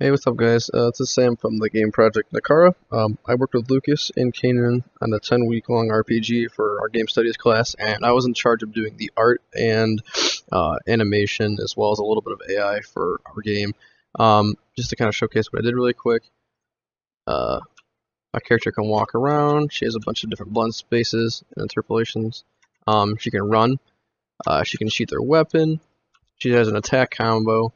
Hey, what's up, guys? This is Sam from the game project Nakara. I worked with Lucas and Kanan on a 10-week-long RPG for our game studies class, and I was in charge of doing the art and animation, as well as a little bit of AI for our game. Just to kind of showcase what I did really quick. Uh, my character can walk around. She has a bunch of different blend spaces and interpolations. She can run. She can shoot their weapon. She has an attack combo.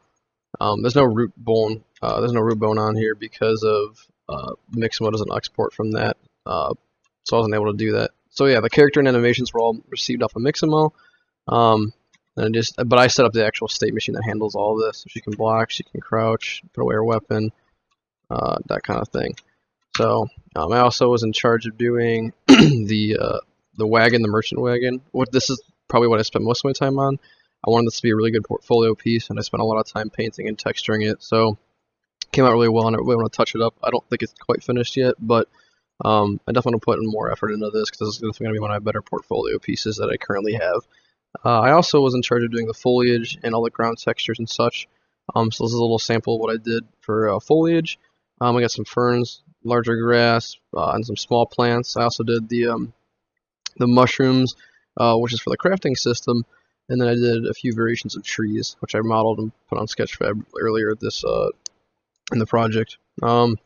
There's no root bone. There's no root bone on here because of Mixamo doesn't export from that, so I wasn't able to do that. So yeah, the character and animations were all received off of Mixamo, but I set up the actual state machine that handles all of this. So she can block, she can crouch, put away her weapon, that kind of thing. So I also was in charge of doing the wagon, the merchant wagon. This is probably what I spent most of my time on. I wanted this to be a really good portfolio piece, and I spent a lot of time painting and texturing it, so it came out really well, and I really want to touch it up. I don't think it's quite finished yet, but I definitely want to put in more effort into this, because this is definitely going to be one of my better portfolio pieces that I currently have. I also was in charge of doing the foliage and all the ground textures and such, so this is a little sample of what I did for foliage. I got some ferns, larger grass, and some small plants. I also did the mushrooms, which is for the crafting system. And then I did a few variations of trees, which I modeled and put on Sketchfab earlier this in the project. So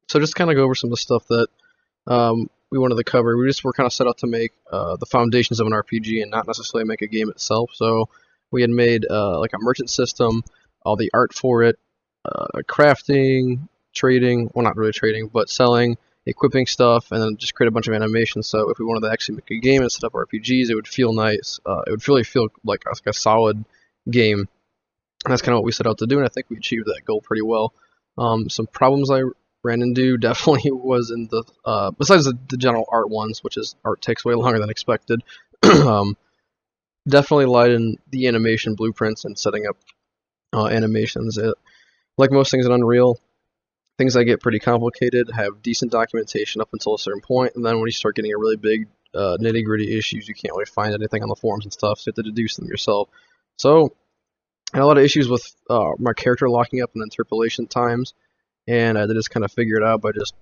just kind of go over some of the stuff that we wanted to cover. Were kind of set out to make the foundations of an RPG and not necessarily make a game itself. So we had made like a merchant system, all the art for it, crafting, trading, well, not really trading, but selling, equipping stuff, and then just create a bunch of animations. So if we wanted to actually make a game and set up RPGs, it would feel nice. It would really feel like a solid game. And that's kind of what we set out to do, and I think we achieved that goal pretty well. Some problems I ran into definitely was in the, besides the general art ones, which is art takes way longer than expected, definitely lied in the animation blueprints and setting up animations. Like most things in Unreal, things that get pretty complicated have decent documentation up until a certain point, and then when you start getting a really big nitty-gritty issues, you can't really find anything on the forums and stuff, so you have to deduce them yourself. So I had a lot of issues with my character locking up in interpolation times, and I had to just kind of figure it out by just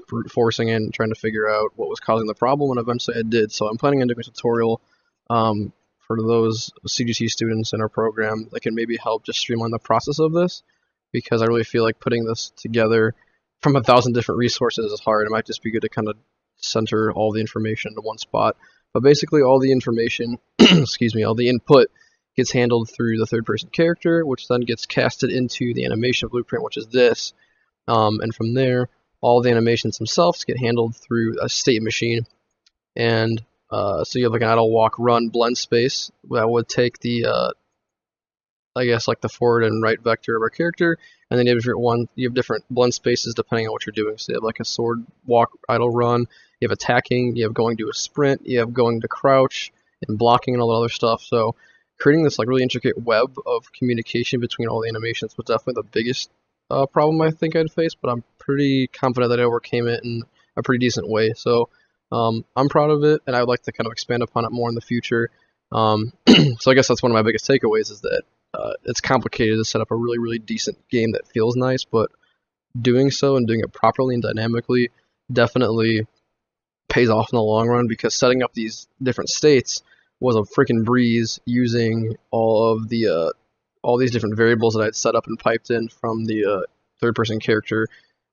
brute forcing it and trying to figure out what was causing the problem, and eventually I did. So I'm planning on doing a tutorial for those CGC students in our program that can maybe help just streamline the process of this, because I really feel like putting this together from 1,000 different resources is hard. It might just be good to kind of center all the information into one spot. But basically all the information, excuse me, all the input gets handled through the third-person character, which then gets casted into the animation blueprint, which is this. And from there, all the animations themselves get handled through a state machine. And so you have like an idle, walk, run, blend space that would take the I guess like the forward and right vector of our character, and then you have different blend spaces depending on what you're doing. So you have like a sword, walk, idle, run. You have attacking. You have going to a sprint. You have going to crouch and blocking and all that other stuff. So creating this like really intricate web of communication between all the animations was definitely the biggest problem I think I'd face, but I'm pretty confident that I overcame it in a pretty decent way. So I'm proud of it, and I'd like to kind of expand upon it more in the future. So I guess that's one of my biggest takeaways, is that it's complicated to set up a really, really decent game that feels nice, but doing so and doing it properly and dynamically definitely pays off in the long run, because setting up these different states was a freaking breeze using all these different variables that I'd set up and piped in from the third-person character.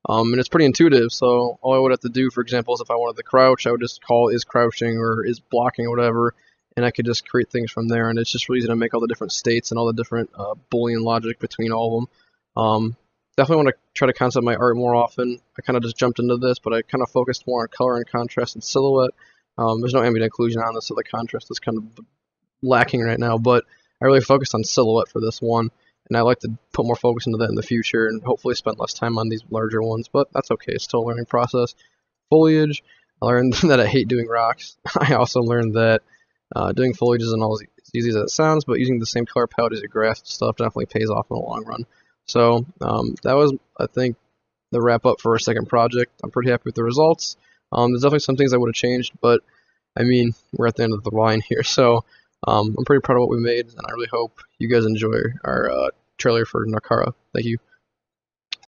And it's pretty intuitive, so all I would have to do, for example, is if I wanted to crouch, I would just call is crouching or is blocking or whatever, and I could just create things from there, and it's just really easy to make all the different states and all the different Boolean logic between all of them. Definitely want to try to concept my art more often. I kind of just jumped into this, but I kind of focused more on color and contrast and silhouette. There's no ambient occlusion on this, so the contrast is kind of lacking right now, but I really focused on silhouette for this one, and I like to put more focus into that in the future and hopefully spend less time on these larger ones, but that's okay. It's still a learning process. Foliage, I learned that I hate doing rocks. I also learned that doing foliage isn't always as easy as it sounds, but using the same color palette as your grass stuff definitely pays off in the long run. So that was, I think, the wrap up for our second project. I'm pretty happy with the results. There's definitely some things I would have changed, but I mean, we're at the end of the line here, so I'm pretty proud of what we made, and I really hope you guys enjoy our trailer for Nakara. Thank you.